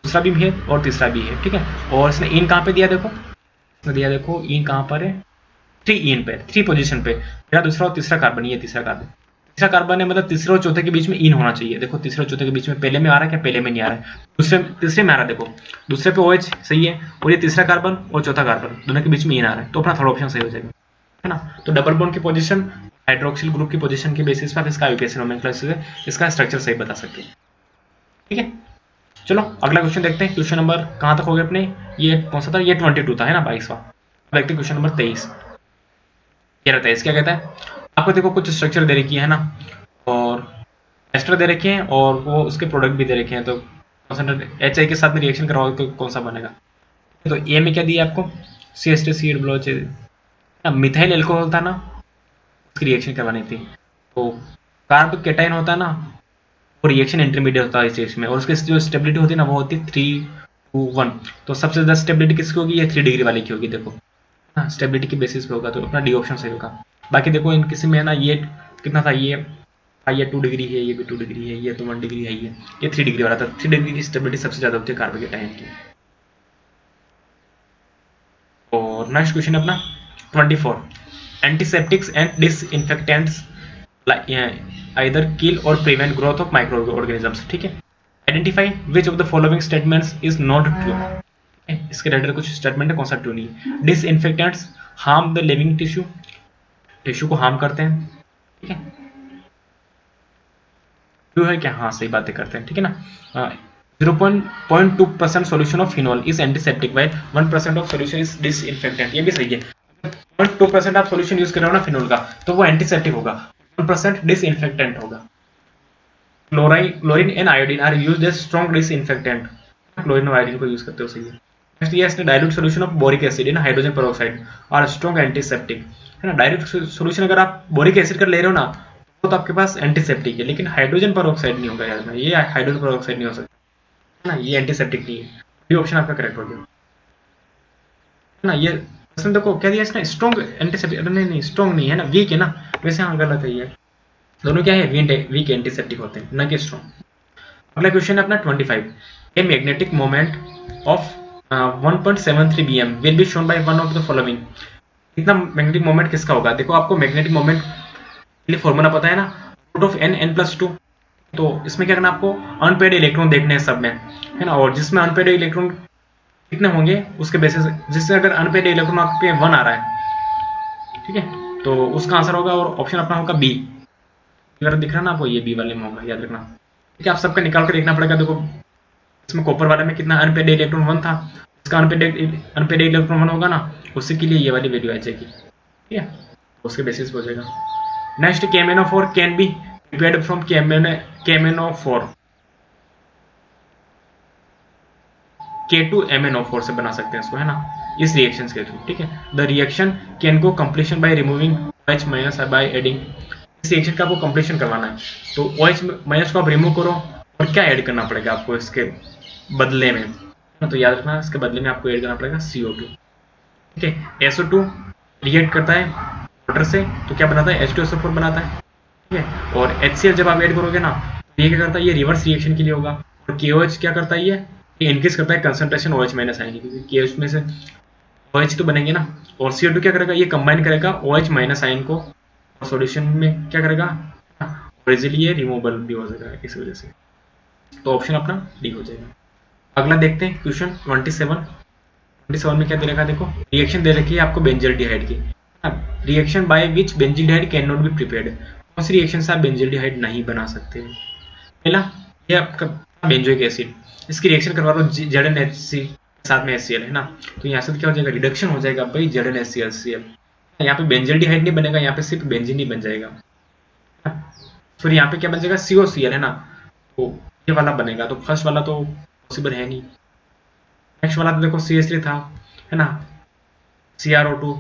दूसरा भी है और तीसरा भी है। ठीक है, और इसने इन कहाँ पे दिया, देखो इसने दिया, देखो इन कहाँ पर है, 3 इन पे, 3 पोजीशन पे मेरा दूसरा और तीसरा कार्बन, ये तीसरा कार्बन, तीसरा कार्बन है, मतलब तीसरे और चौथे के बीच में इन होना चाहिए। देखो तीसरे और चौथे के बीच में पहले में आ रहा है क्या, पहले में नहीं आ रहा है, तीसरे में आ रहा है। देखो दूसरे पे OH सही है, और ये तीसरा कार्बन और चौथा कार्बन दोनों के बीच में इन आ रहा है, तो अपना थर्ड ऑप्शन सही हो जाएगा, है ना। तो डबल बॉन्ड की पोजीशन हाइड्रोक्सिल ग्रुप की पोजीशन के बेसिस पर इसका आईपीएससी नोमेनक्लेचर से इसका स्ट्रक्चर सही बता सकते हैं। ठीक है, चलो अगला क्वेश्चन देखते हैं। क्वेश्चन नंबर कहाँ तक हो गए अपने, ये कौन सा था, ये 22 था, है ना, 22वां। देखते हैं क्वेश्चन नंबर 23। ये रहता है, क्या कहता है, आपको देखो कुछ स्ट्रक्चर दे रखी है ना, और एस्टर दे रखे हैं और वो उसके प्रोडक्ट भी दे रखे हैं, तो HI के साथ में रिएक्शन करवाओगे तो कौन सा बनेगा। तो ए में क्या दिया आपको, CH3COOH, मिथाइल एल्कोहल था ना, उसकी रिएक्शन करवानी थी। तो कार्ब केटाइन होता है ना, वो रिएक्शन इंटरमीडिएट होता है इस स्टेज में, और उसकी जो स्टेबिलिटी होती है ना, वो होती है 3 to 1। तो सबसे ज्यादा स्टेबिलिटी किसकी होगी, ये 3 डिग्री वाली की होगी। देखो हाँ, स्टेबिलिटी के बेसिस पे होगा, तो अपना डी ऑप्शन सही होगा। बाकी देखो इन किसी में है ना, ये कितना था, ये 2 डिग्री है, ये भी 2 डिग्री है, ये तो 1 डिग्री है, ये 3 डिग्री वाला था। 3 डिग्री की स्टेबिलिटी सबसे ज्यादा होती है कार्बन केटाइन की। और नेक्स्ट क्वेश्चन अपना 24, antiseptics and disinfectants either kill or prevent growth of microorganisms। ठीक है, identify which of the following statements is not true. इसके रिलेटेड कुछ स्टेटमेंट है, कौन सा ट्रू नहीं है। Disinfectants harm the living tissue को हार्म करते हैं। ठीक है, ट्रू है क्या, हाँ सही बातें करते हैं। ठीक है ना, 0.2% solution of phenol is antiseptic while 1% of solution is disinfectant. ये भी सही है, 0.2% आप सॉल्यूशन यूज कर रहे हो ना फिनॉल का, तो वो एंटीसेप्टिक होगा, 1% डिसइंफेक्टेंट होगा। Chlorine and iodine are used as strong disinfectant, chlorine और आयोडीन को यूज करते हो, सही है। नेक्स्ट ये इसने dilute solution of boric acid in hydrogen peroxide are strong antiseptic, है ना। डाइल्यूट सॉल्यूशन अगर आप बोरिक एसिड कर ले रहे हो ना, तो आपके पास एंटीसेप्टिक है, लेकिन हाइड्रोजन पेरोक्साइड नहीं होगा, याद रखना, ये हाइड्रोजन पेरोक्साइड नहीं हो सकता, है ना, ये एंटीसेप्टिक नहीं है। ये ऑप्शन आपका करेक्ट हो गया, है ना। ये इसमें देखो क्या दिया इसने, स्ट्रॉन्ग एंटीसेप्टिक, नहीं स्ट्रॉन्ग नहीं है ना, वीक है ना, वैसे हाँ गलत है, ये दोनों क्या है, वीक एंटीसेप्टिक होते हैं, न कि स्ट्रॉन्ग। अगला क्वेश्चन है अपना 25, a magnetic moment of 1.73 bm will be shown by one of the following. इतना मैग्नेटिक मोमेंट किसका होगा। देखो आपको मैग्नेटिक मोमेंट के लिए फॉर्मूला पता है ना, रूट ऑफ n+2। तो इसमें क्या करना, आपको अनपेड इलेक्ट्रॉन देखने हैं सब में, है ना, और जिसमें अनपेड इलेक्ट्रॉन कितने होंगे उसके बेसिस, जिससे अगर अनपेड इलेक्ट्रॉन आपके 1 आ रहा है, ठीक है, तो उसका आंसर होगा, और ऑप्शन अपना होगा बी। अगर दिख रहा ना आपको, ये बी वाले में होगा, याद रखना। ठीक है, आप सबका निकाल कर देखना पड़ेगा। देखो इसमें कॉपर वाले में कितना अनपेड इलेक्ट्रॉन 1 था, इसका अनपेड इलेक्ट्रॉन 1 होगा ना, उसी के लिए ये वाली वैल्यू आ जाएगी। ठीक है, उसके बेसिस पे हो जाएगा। Next KMnO4 can be prepared from KMnO4 K2MnO4 से बना सकते हैं इसको, है ना, इस रिएक्शन के थ्रू। ठीक है, the reaction can go completion by removing OH minus by adding. इस रिएक्शन का आपको कंप्लीशन करवाना है, तो OH माइनस को आप रिमूव करो, और क्या ऐड करना पड़ेगा आपको इसके बदले में, तो याद रखना इसके बदले में आपको ऐड करना पड़ेगा CO2। ठीक है, SO2 रिएक्ट करता है वाटर से तो क्या बनाता है, H2SO4 बनाता है। ठीक है, और HCl जब आप ऐड करोगे ना तो ये क्या करता है, ये रिवर्स रिएक्शन के लिए होगा। और KOH क्या करता है, ये इंक्रीज करता है कंसंट्रेशन OH माइनस आयन की, क्योंकि KOH में से OH तो बनेंगे ना। और CO2 क्या करेगा, ये कंबाइन करेगा OH माइनस आयन को और सॉल्यूशन में क्या करेगा, और इजीली ये रिमूवेबल भी हो जाएगा इस वजह से। तो ऑप्शन अपना डी हो जाएगा। अगला देखते हैं क्वेश्चन 27 में क्या दे रखा है, देखो रिएक्शन दे रखी है आपको बेंजल्डिहाइड की। Reaction by which benzaldehyde can not be prepared, कौन सी रिएक्शन से आप बेंजल्डिहाइड नहीं बना सकते। पहला ये आपका बेंजोइक एसिड, इसकी रिएक्शन करवा दो ZnHC साथ में HCl है ना, तो यहाँ से क्या हो जाएगा, रिडक्शन हो जाएगा भाई ZnHCl। यहाँ पे बेंजल्डिहाइड नहीं बनेगा, यहाँ पे सिर्फ बेंजीन ही बन जाएगा। फिर यहाँ पे क्या बन जाएगा, COCl है ना, तो ये वाला बनेगा। तो फर्स्ट वाला तो पॉसिबल है नहीं। नेक्स्ट वाला तो देखो CH3 था, है ना, CrO2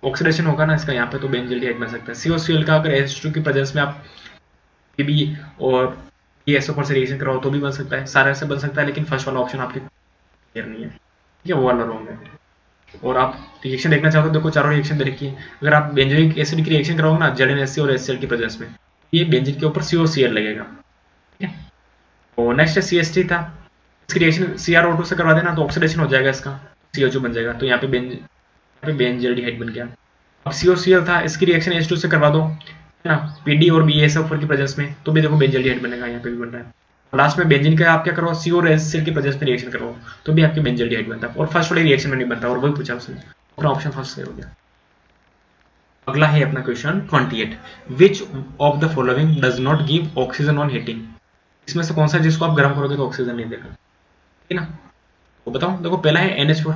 ऑक्सीडेशन होगा ना इसका, यहाँ पे तो बेंजल्डिहाइड बन सकता है। COCl का अगर H2 की प्रेजेंस में आप PB और PSO4 से रिएक्शन कराओ तो भी बन सकता है, सारे से बन सकता है, लेकिन फर्स्ट वाला ऑप्शन आपके क्लियर नहीं है। ठीक है, वो वाला रॉन्ग है। और आप रिएक्शन देखना चाहो तो देखो चारों रिएक्शन दे रखी है। अगर आप बेंजोइक एसिड की रिएक्शन कराओगे ना ZnHC और HCl की प्रेजेंस में, ये बेंजीन के ऊपर COCl लगेगा। ठीक है, और नेक्स्ट है CH3 था, इसकी रिएक्शन CrO2 से करवा देना तो ऑक्सीडेशन हो जाएगा इसका, CO2 बन जाएगा, तो यहाँ पे बेंजल्डिहाइड बन गया। अब COCl था, इसकी रिएक्शन H2 से करवा दो, है ना, PD और BASF की प्रेजेंस में, तो भी देखो बेंजल्डिहाइड बनेगा, यहाँ पे भी बन रहा है। लास्ट में बेंजीन का आप क्या करो, CO और HCl की प्रेजेंस में रिएक्शन करो तो भी आपके बेंजल्डिहाइड बनता है, और फर्स्ट वाले रिएक्शन में नहीं बनता, और वही पूछा उसने, अपना ऑप्शन फर्स्ट सही हो गया। अगला है अपना question 28, which of the following does not give oxygen on heating, इसमें से कौन सा जिसको आप गर्म करोगे तो ऑक्सीजन नहीं देगा। ठीक है ना, तो बताओ, देखो पहला है NH4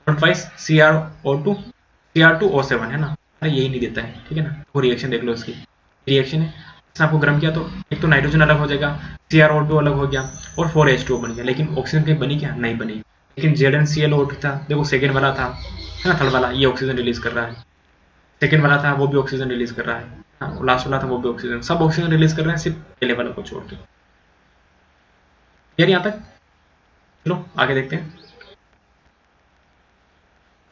CrO2 Cr2O7 है ना, अरे यही नहीं देता है। ठीक है ना, वो रिएक्शन देख लो, इसकी रिएक्शन है, इसने आपको गर्म किया तो एक तो नाइट्रोजन अलग हो जाएगा, CrO2 अलग हो गया और 4H2O बन गया, लेकिन ऑक्सीजन कहीं बनी क्या, नहीं बनी। लेकिन ZnClO2 था, देखो सेकेंड वाला था, है ना, थर्ड वाला ये ऑक्सीजन रिलीज कर रहा है, सेकेंड वाला था वो भी ऑक्सीजन रिलीज कर रहा है, लास्ट वाला था वो भी ऑक्सीजन, सब ऑक्सीजन रिलीज कर रहे हैं, सिर्फ पहले वाला को छोड़ के। यार यहाँ तक, चलो आगे देखते हैं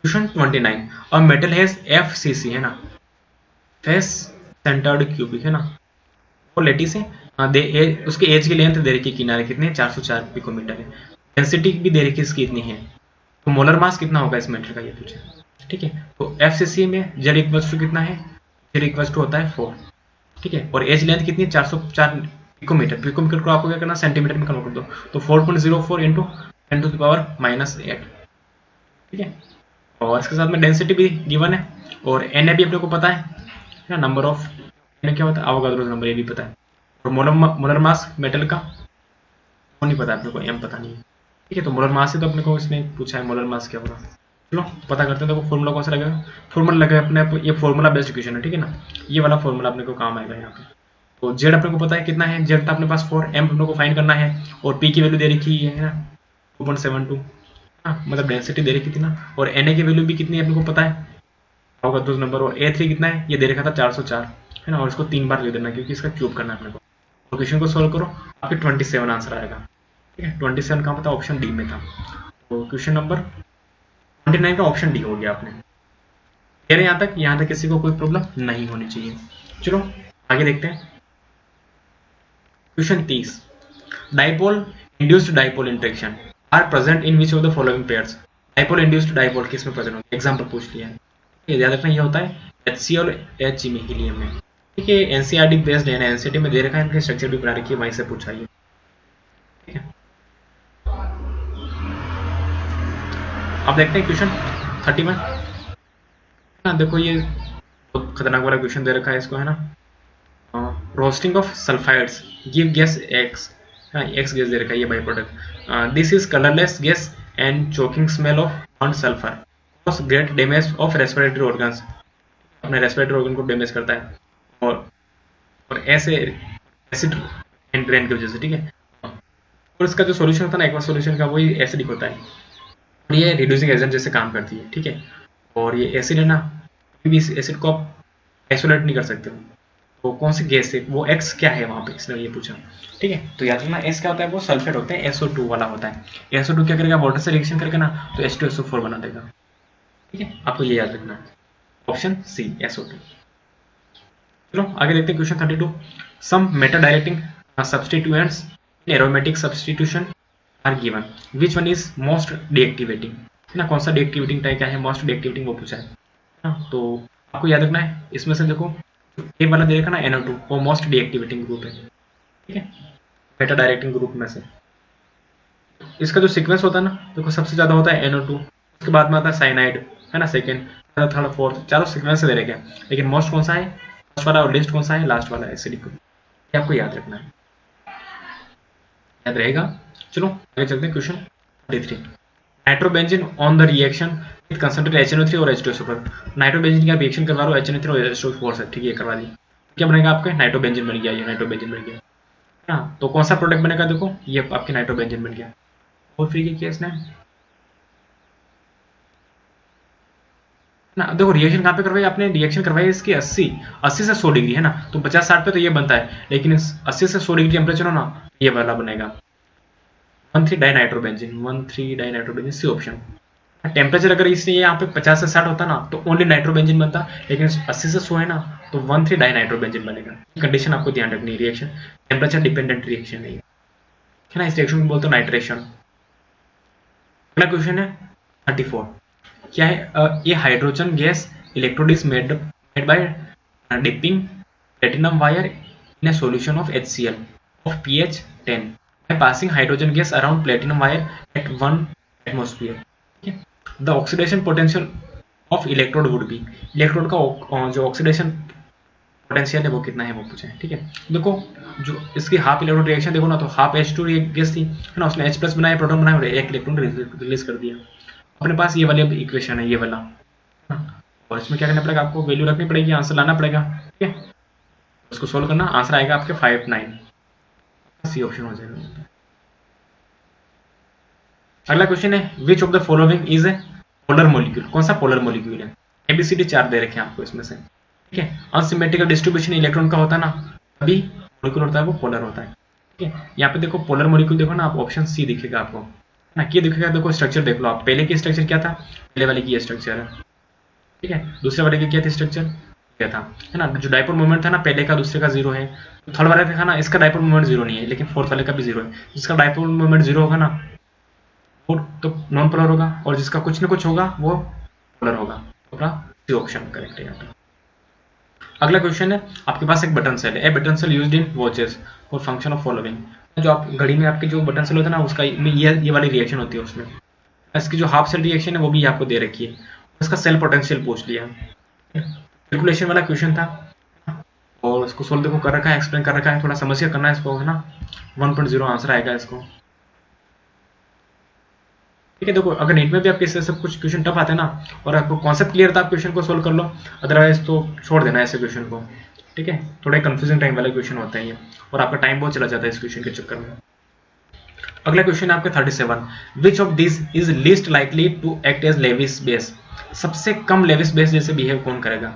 question 29, a metal has FCC है ना, फेस सेंटर्ड क्यूबिक है ना, वो लेटिस है, उसके एज की लेंथ दे रखी है, किनारे कितने 404 पिकोमीटर है, डेंसिटी भी दे रखी है इसकी इतनी है, तो मोलर मास कितना होगा इस मेटल का ये पूछे। ठीक है, तो FCC में Z इक्वल्स टू कितना है, Z इक्वल्स टू होता है 4। ठीक है, और एज लेंथ कितनी है 404 पिकोमीटर, पिकोमीटर को आपको क्या करना, सेंटीमीटर में कन्वर्ट कर दो, तो 4.04 इंटू 10⁻⁸। ठीक है, और इसके साथ में डेंसिटी भी गिवन है, और Na भी अपने को पता है ना, नंबर ऑफ Na क्या होता है, अवोगाद्रो नंबर, ये भी पता है, और मोलर मास मेटल का वो नहीं पता अपने को, M पता नहीं है। ठीक है, तो मोलर मास से तो अपने को इसने पूछा है मोलर मास क्या होगा, चलो पता करते हैं। देखो फॉर्मूला कौन सा लगेगा, फॉर्मूला लगेगा अपने, ये फॉर्मूला बेस्ड क्वेश्चन है। ठीक है ना, ये वाला फॉर्मूला अपने को काम आएगा यहाँ पे। तो Z अपने को पता है कितना है, Z अपने पास 4, M अपने को फाइंड करना है, और P की वैल्यू दे रखी है ना 2.72, मतलब डेंसिटी दे रखी थी ना, और Na की वैल्यू भी कितनी है अपने को पता है, होगा 2 नंबर, और A3 कितना है ये दे रखा था 404 है ना, और इसको 3 बार ले देना क्योंकि इसका क्यूब करना है अपने को। तो क्वेश्चन को सोल्व करो, आपके 27 आंसर आएगा। ठीक है, 27 का पता ऑप्शन डी में था, तो क्वेश्चन नंबर 29 का ऑप्शन डी हो गया आपने। यार यहाँ तक किसी को कोई प्रॉब्लम नहीं होनी चाहिए। चलो आगे देखते हैं question 30, dipole induced dipole interaction are present in which of the following pairs, dipole induced dipole किस में प्रेजेंट होता है, एग्जांपल पूछ लिया है। याद रखना ये होता है HCl और Hg में, हीलियम में। ठीक है, NCERT बेस्ड है ना, NCERT में दे रखा है, इनके स्ट्रक्चर भी बना रखी है, वहीं से पूछा है। ठीक है, अब देखते हैं क्वेश्चन 31 ना, देखो ये बहुत खतरनाक वाला क्वेश्चन दे रखा है इसको, है ना, roasting of sulphides give gas X, X gas दे रखा है, ये byproduct, this is colourless gas and choking smell of burnt sulphur cause great damage of respiratory organs, अपने रेस्पिरेटरी ऑर्गन को डैमेज करता है, और ऐसे एसिड एंड की वजह से। ठीक है, और इसका जो सॉल्यूशन होता है ना एक्वा सॉल्यूशन का, वही एसिडिक होता है, और ये रिड्यूसिंग एजेंट जैसे काम करती है। ठीक है, और ये एसिड है ना, कभी भी इस एसिड को आप आइसोलेट नहीं कर सकते, वो कौन सी गैस है, वो एक्स क्या है वहां पे, इसलिए ये पूछा। ठीक है, तो याद रखना एस क्या होता है, वो सल्फेट होता है, SO2 वाला होता है। SO2 क्या करेगा, वाटर से रिएक्शन करके ना तो H2SO4 बना देगा। ठीक है, आपको ये याद रखना है, ऑप्शन सी SO2। चलो आगे देखते हैं question 32। Some meta directing substituents in aromatic substitution are given, which one is most deactivating, है ना, कौन सा डीएक्टिवेटिंग टाइप क्या है, मोस्ट डीएक्टिवेटिंग वो पूछा है ना। तो आपको याद रखना है इसमें से देखो ए वाला दे रखा ना NO2, वो मोस्ट डीएक्टिवेटिंग ग्रुप है। ठीक है, मेटा डायरेक्टिंग ग्रुप में से इसका जो सीक्वेंस होता है ना, देखो सबसे ज्यादा होता है NO2, उसके बाद में आता है साइनाइड, है ना, सेकेंड, थर्ड, फोर्थ, चारों सीक्वेंस से दे रखे हैं, लेकिन मोस्ट कौन सा है, फर्स्ट वाला, और लिस्ट कौन सा है, लास्ट वाला एसिडिक ग्रुप। ये आपको याद रखना है, याद रहेगा। चलो आगे चलते हैं question 33। Nitrobenzene on the reaction with concentrate HNO3 और H2SO4। नाइट्रोबेंजीन का रिएक्शन करवा रहा हूँ HNO3 और H2SO4 से, ठीक है, करवा दी, क्या बनेगा आपका, नाइट्रोबेंजीन बन गया, ये नाइट्रोबेंजीन बन गया। हाँ, तो कौन सा प्रोडक्ट बनेगा, देखो ये आपके नाइट्रोबेंजीन बन गया। और फ्री किया इसने ना, देखो रिएक्शन कहाँ पे करवाई आपने, रिएक्शन करवाई इसकी 80 से 100 डिग्री, है ना, तो 50-60 पे तो ये बनता है, लेकिन इस 80 से 100 डिग्री टेम्परेचर हो ना, ये वाला बनेगा 1,3 dinitrobenzene, 1,3 dinitrobenzene, C option. Temperature अगर इससे यहाँ पे 50 से 60 होता ना तो ओनली नाइट्रोबेंजीन बनता, लेकिन 80 से 100 है ना तो 1,3 डाइनाइट्रोबेंजीन बनेगा। कंडीशन आपको ध्यान रखनी है, रिएक्शन टेम्परेचर डिपेंडेंट रिएक्शन नहीं है ना, इस रिएक्शन को बोलते हैं नाइट्रेशन। अगला क्वेश्चन है 34। क्या है, ये hydrogen gas electrode is made by dipping platinum wire in A solution of HCl of pH 10 by passing hydrogen gas around platinum wire at 1 atmosphere. The oxidation potential of electrode would be, electrode का जो oxidation potential है वो कितना है वो पूछे। ठीक है, देखो जो इसकी हाफ इलेक्ट्रॉन रिएक्शन देखो ना, तो हाफ H2 गैस थी, है ना, उसने H+ बनाया, प्रोटॉन बनाया और एक इलेक्ट्रॉन रिलीज कर दिया। अपने पास ये वाली इक्वेशन है, ये वाला, और इसमें क्या करना पड़ेगा, आपको वैल्यू रखनी पड़ेगी, आंसर लाना पड़ेगा। ठीक है, उसको सोल्व करना, आंसर आएगा आपके 59, सी ऑप्शन हो जाएगा। अगला क्वेश्चन है which of the following is a polar molecule, कौन सा पोलर मॉलिक्यूल है, ABCD 4 दे रखे हैं आपको इसमें से। ठीक है, अनसिमेट्रिकल डिस्ट्रीब्यूशन इलेक्ट्रॉन का होता है ना, अभी मॉलिक्यूल होता है वो पोलर होता है। ठीक है, यहाँ पे देखो पोलर मॉलिक्यूल देखो ना, आप ऑप्शन सी दिखेगा आपको ना, क्या दिखेगा, देखो स्ट्रक्चर देख लो आप, पहले की स्ट्रक्चर क्या था, पहले वाले की स्ट्रक्चर है। ठीक है, दूसरे वाले की क्या थी स्ट्रक्चर, क्या था, है ना, जो डाइपोल मोमेंट था ना पहले का दूसरे का 0 है, थर्ड वाले देखा ना, इसका डाइपोल मोमेंट 0 नहीं है, लेकिन फोर्थ वाले का भी 0 है, जिसका डाइपोल मोमेंट 0 होगा ना वो तो नॉन पोलर होगा, और जिसका कुछ ना कुछ होगा वो पोलर होगा। तो अपना सी ऑप्शन करेक्ट है यहाँ पे। अगला क्वेश्चन है, आपके पास एक बटन सेल है, A button cell used in watches for function of following, जो आप घड़ी में आपके जो बटन सेल होता है ना उसका ये वाली रिएक्शन होती है उसमें, इसकी जो हाफ सेल रिएक्शन है वो भी आपको दे रखी है, उसका सेल पोटेंशियल पूछ लिया, कैलकुलेशन वाला क्वेश्चन था, और इसको सोल्व देखो कर रखा है, एक्सप्लेन कर रखा है, थोड़ा समझ के करना है इसको, है ना, 1.0 आंसर आएगा इसको। ठीक है, देखो अगर नेट में भी आपके इससे सब कुछ क्वेश्चन टफ आते हैं ना, और आपको कॉन्सेप्ट क्लियर था, आप क्वेश्चन को सोल्व कर लो, अदरवाइज तो छोड़ देना ऐसे क्वेश्चन को। ठीक है, थोड़ा कंफ्यूजिंग टाइम वाला क्वेश्चन होता है ये, और आपका टाइम बहुत चला जाता है इस क्वेश्चन के चक्कर में। अगला क्वेश्चन है आपका 37। Which of this is least likely to act as Lewis base, सबसे कम लेविस बेस जैसे बिहेव कौन करेगा,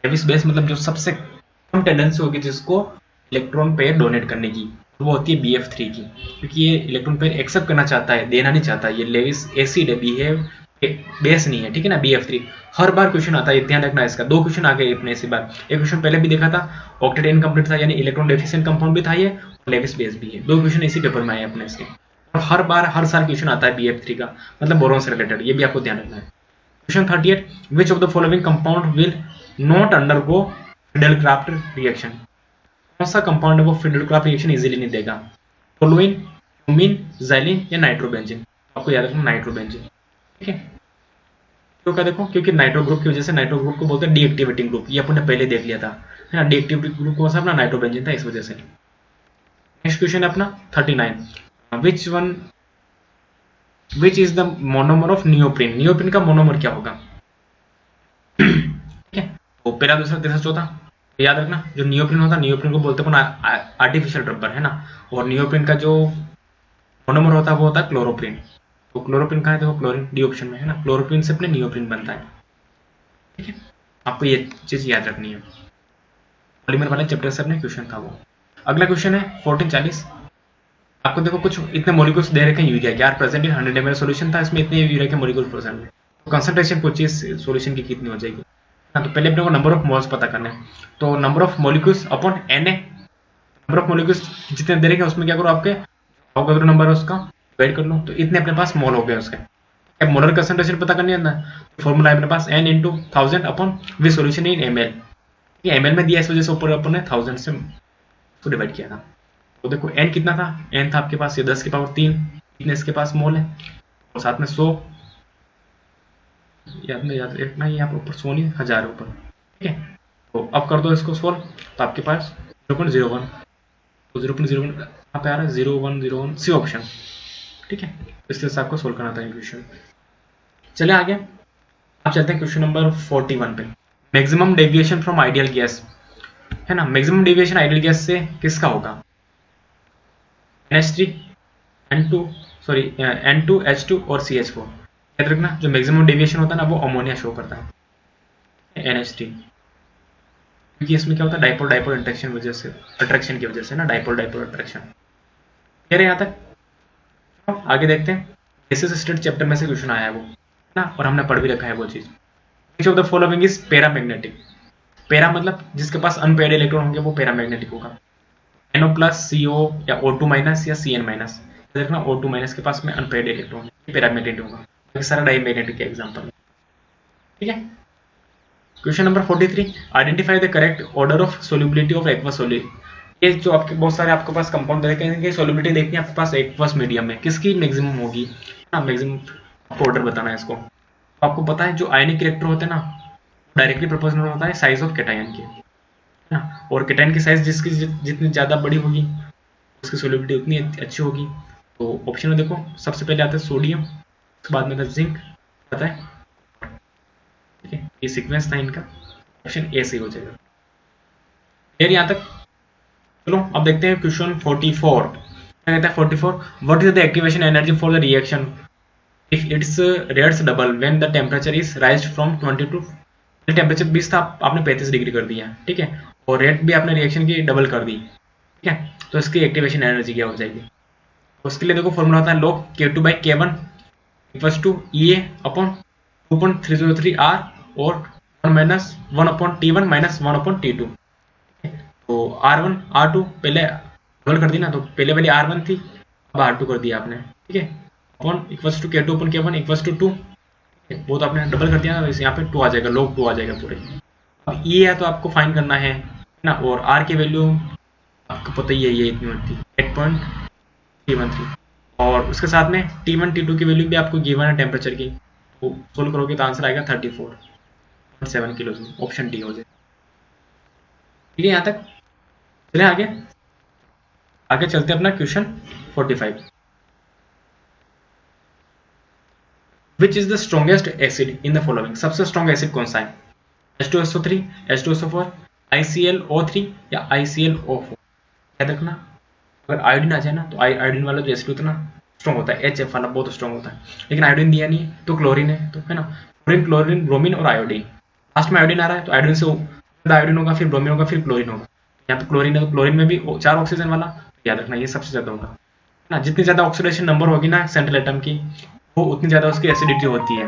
लेविस बेस मतलब जो सबसे कम टेंडेंसी होगी जिसको इलेक्ट्रॉन पेयर डोनेट करने की, वो होती है BF3 की, क्योंकि ये इलेक्ट्रॉन पेयर एक्सेप्ट करना चाहता है, देना नहीं चाहता, ये लेविस एसिड है, बिहेव बेस नहीं है। ठीक है ना, BF3 हर बार क्वेश्चन आता है, ध्यान रखना इसका, 2 क्वेश्चन आ गए इतने इसी बार, एक क्वेश्चन पहले भी देखा था, ऑक्टेट इनकम्प्लीट था, यानी इलेक्ट्रॉन डेफिशिएंट कंपाउंड भी था ये, और लेविस बेस भी है, 2 क्वेश्चन इसी पेपर में आए अपने इसके, और हर बार हर साल क्वेश्चन आता है BF3 का, मतलब बोरॉन से रिलेटेड, ये भी आपको ध्यान रखना है। Question 38, which of the following compound will not undergo Friedel Crafts reaction, कौन सा कंपाउंड है वो फिडेलक्राफ्ट रिएक्शन इजीली नहीं देगा, टोलुइन, क्यूमीन, ज़ैलिन या नाइट्रोबेंजीन, आपको याद रखना नाइट्रोबेंजीन। ठीक है, क्यों का देखो, क्योंकि नाइट्रो ग्रुप की वजह से, नाइट्रो ग्रुप को बोलते हैं डीएक्टिवेटिंग ग्रुप, ये अपने पहले देख लिया था, है ना, डीएक्टिवेटिंग ग्रुप कौन सा अपना नाइट्रोबेंजीन था, इस वजह से। नेक्स्ट क्वेश्चन है अपना 39, which is the monomer of neoprene, neoprene का मोनोमर क्या होगा। ठीक है, तो पहला, दूसरा, तीसरा, चौथा याद रखना, जो नियोप्रिन होता है, नियोप्रिन को बोलते हैं आर्टिफिशियल रबर, है ना, और नियोप्रिन का जो मोनोमर होता है वो होता है क्लोरोप्रिन, तो क्लोरोप्रिन कहाँ है, देखो क्लोरीन डी ऑप्शन में है ना, क्लोरोप्रिन से अपने नियोप्रिन बनता है। ठीक है, आपको ये चीज याद रखनी है। पॉलीमर वाले चैप्टर से अपने क्वेश्चन था वो। अगला क्वेश्चन है 1440। आपको देखो कुछ इतने मॉलिक्यूल्स दे रखे हैं यूरिया के, are present in 100 ml solution था, इसमें इतने यूरिया के मॉलिक्यूल्स प्रेजेंट है, तो कंसंट्रेशन कुछ इस सॉल्यूशन की कितनी हो जाएगी। हाँ, तो पहले अपने को नंबर ऑफ मोल्स पता करना है, तो number of molecules upon Na, number of molecules जितने दे रखे हैं उसमें क्या करो, आपके अवोगाड्रो नंबर है उसका डिवाइड कर लो, तो इतने अपने पास मोल हो गए उसके। अब मोलर कंसंट्रेशन पता करनी है ना, तो फॉर्मूला है अपने पास n into 1000 upon V solution in ml। ये ml में दिया इस वजह से ऊपर अपन ने 1000 से उसको डिवाइड किया था। तो देखो n कितना था, n था आपके पास ये 10 की पावर 3, इतने इसके पास मोल है, और साथ में 100, याद रखना ये यहाँ पर ऊपर 100 नहीं 1000 ऊपर, ठीक है। तो अब कर दो इसको सोल्व, तो आपके पास 0.01, तो 0.01 यहाँ पे आ रहा है 0101 सी ऑप्शन, ठीक है। इस तरह से आपको सोल्व करना था ये क्वेश्चन। चले आगे, आप चलते हैं क्वेश्चन नंबर 41 पे। Maximum deviation from ideal gas है ना, मैक्सिमम डेविएशन आइडियल गैस से किसका होगा, NH3, N2, H2 और CH4। याद रखना जो मैक्सिमम डेविएशन होता है ना वो अमोनिया शो करता है, NH3, क्योंकि इसमें क्या होता है डाइपोल डाइपोल इंटरेक्शन वजह से, अट्रैक्शन की वजह से ना, डाइपोल डाइपोल अट्रैक्शन। कह रहे यहाँ तक, आगे देखते हैं। बेसिस स्टेट चैप्टर में से क्वेश्चन आया है वो ना, और हमने पढ़ भी रखा है वो चीज। विच of the following is paramagnetic. Para मतलब जिसके पास अनपेयर्ड इलेक्ट्रॉन होंगे वो पैरामैग्नेटिक होगा। NO प्लस CO या O2 माइनस या CN माइनस, देखना O2 माइनस के पास में अनपेयर्ड इलेक्ट्रॉन है, पैरामैग्नेटिक होगा। ये सारा डाईमैग्नेटिक के एग्जांपल है, ठीक है। Question number 43, identify the correct order of solubility of aqueous solid. ये जो आपके बहुत सारे आपके पास कंपाउंड देखे हैं, सोल्युबिलिटी देखनी है आपके पास एक्वस मीडियम में किसकी मैक्सिमम होगी ना, मैक्सिमम ऑर्डर बताना है इसको। आपको पता है जो आयनिक इलेक्ट्रॉन होते हैं ना, डायरेक्टली प्रोपोर्शनल होता है साइज ऑफ कैटायन के ना, और कैटायन की साइज जिसकी जितनी ज़्यादा बड़ी होगी उसकी सोल्युबिलिटी उतनी अच्छी होगी। तो ऑप्शन में देखो सबसे पहले आता है सोडियम, उसके बाद में आता है जिंक, आता है, ठीक है। ये सीक्वेंस था इनका, ऑप्शन ए सही हो जाएगा। फिर यहाँ तक चलो अब देखते हैं क्वेश्चन 44। क्या कहता है 44, what is the activation energy for the reaction if its rates double when the temperature is raised from 20 to, temperature 20 था आपने 35 डिग्री कर दिया, ठीक है, और रेट भी आपने रिएक्शन की डबल कर दी, ठीक है। तो इसकी एक्टिवेशन एनर्जी क्या हो जाएगी, उसके लिए देखो फॉर्मूला होता है log K2/K1 equals to EA upon 2.303 R और 1/T1 माइनस 1/T2। तो R1 R2 पहले डबल कर दी ना, तो पहले वाली R1 थी, अब R2 कर दिया आपने, ठीक है, upon equals to K2 upon K1 equals to 2, वो तो आपने डबल कर दिया ना, यहाँ पे 2 आ जाएगा, log 2 आ जाएगा पूरे। अब E है तो आपको फाइंड करना है ना, और R की वैल्यू आपको पता ही है, ये इतनी होती है 8.313, और उसके साथ में T1 T2 की वैल्यू भी आपको गिवन है टेम्परेचर की, तो सोल्व करोगे तो आंसर आएगा 34.7 किलो, ऑप्शन डी हो जाए, ठीक है। यहाँ तक चले आगे चलते हैं अपना question 45। Which is the strongest acid in the following, सबसे स्ट्रॉन्ग एसिड कौन सा है, H2SO3, H2SO4, IClO3 या IClO4। याद रखना अगर आयोडीन आ जाए ना, तो आयोडीन वाला जो एसिड उतना स्ट्रॉन्ग होता है, HF वाला बहुत स्ट्रॉन्ग होता है, लेकिन आयोडीन दिया नहीं तो क्लोरीन है, तो है ना, फ्लोरीन क्लोरीन ब्रोमीन और आयोडीन, लास्ट में आयोडीन आ रहा है तो आयोडीन से आयोडीन होगा, फिर ब्रोमीन होगा, फिर क्लोरीन होगा। यहाँ पे क्लोरीन है तो क्लोरीन में भी 4 ऑक्सीजन वाला, याद रखना ये सबसे ज्यादा होगा ना। जितनी ज्यादा ऑक्सीडेशन नंबर होगी ना सेंट्रल एटम की, वो उतनी ज्यादा उसकी एसिडिटी होती है,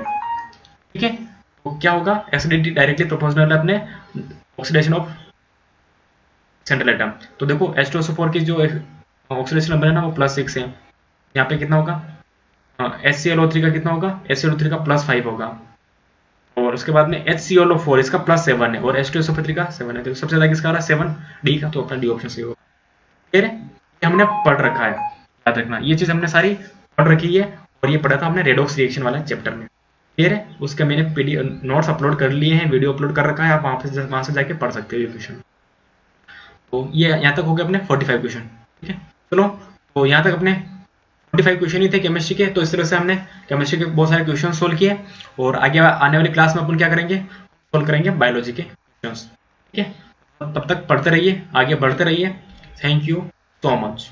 ठीक है। तो क्या होगा, एसिडिटी डायरेक्टली प्रोपोर्शनल है अपने ऑक्सीडेशन ऑफ सेंट्रल एटम। तो देखो H2SO4 की जो ऑक्सीडेशन नंबर है ना वो +6 है, यहाँ पे कितना होगा, HClO3 का कितना होगा, HClO3 का +5 होगा, और उसके बाद में HClO4 इसका +7 है, और H2SO3 का 7 है, तो सबसे ज्यादा किसका आ रहा है 7, डी का, तो अपना डी ऑप्शन सही होगा। ठीक है, ये हमने पढ़ रखा है, याद रखना ये चीज हमने सारी पढ़ रखी है, और ये पढ़ा था हमने रेडॉक्स रिएक्शन वाला चैप्टर में, क्लियर है। उसके मैंने पीडीएफ नोट्स अपलोड कर लिए हैं, वीडियो अपलोड कर रखा है, आप वहां से जाके पढ़ सकते हो ये क्वेश्चन। तो ये यहाँ तक हो गए अपने 45 क्वेश्चन, ठीक है। चलो तो यहाँ तक अपने 45 क्वेश्चन ही थे केमिस्ट्री के। तो इस तरह से हमने केमिस्ट्री के बहुत सारे क्वेश्चन सोल्व किए, और आगे आने वाली क्लास में अपन क्या करेंगे, सोल्व करेंगे बायोलॉजी के क्वेश्चन, ठीक है। तब तक पढ़ते रहिए, आगे बढ़ते रहिए। Thank you so much.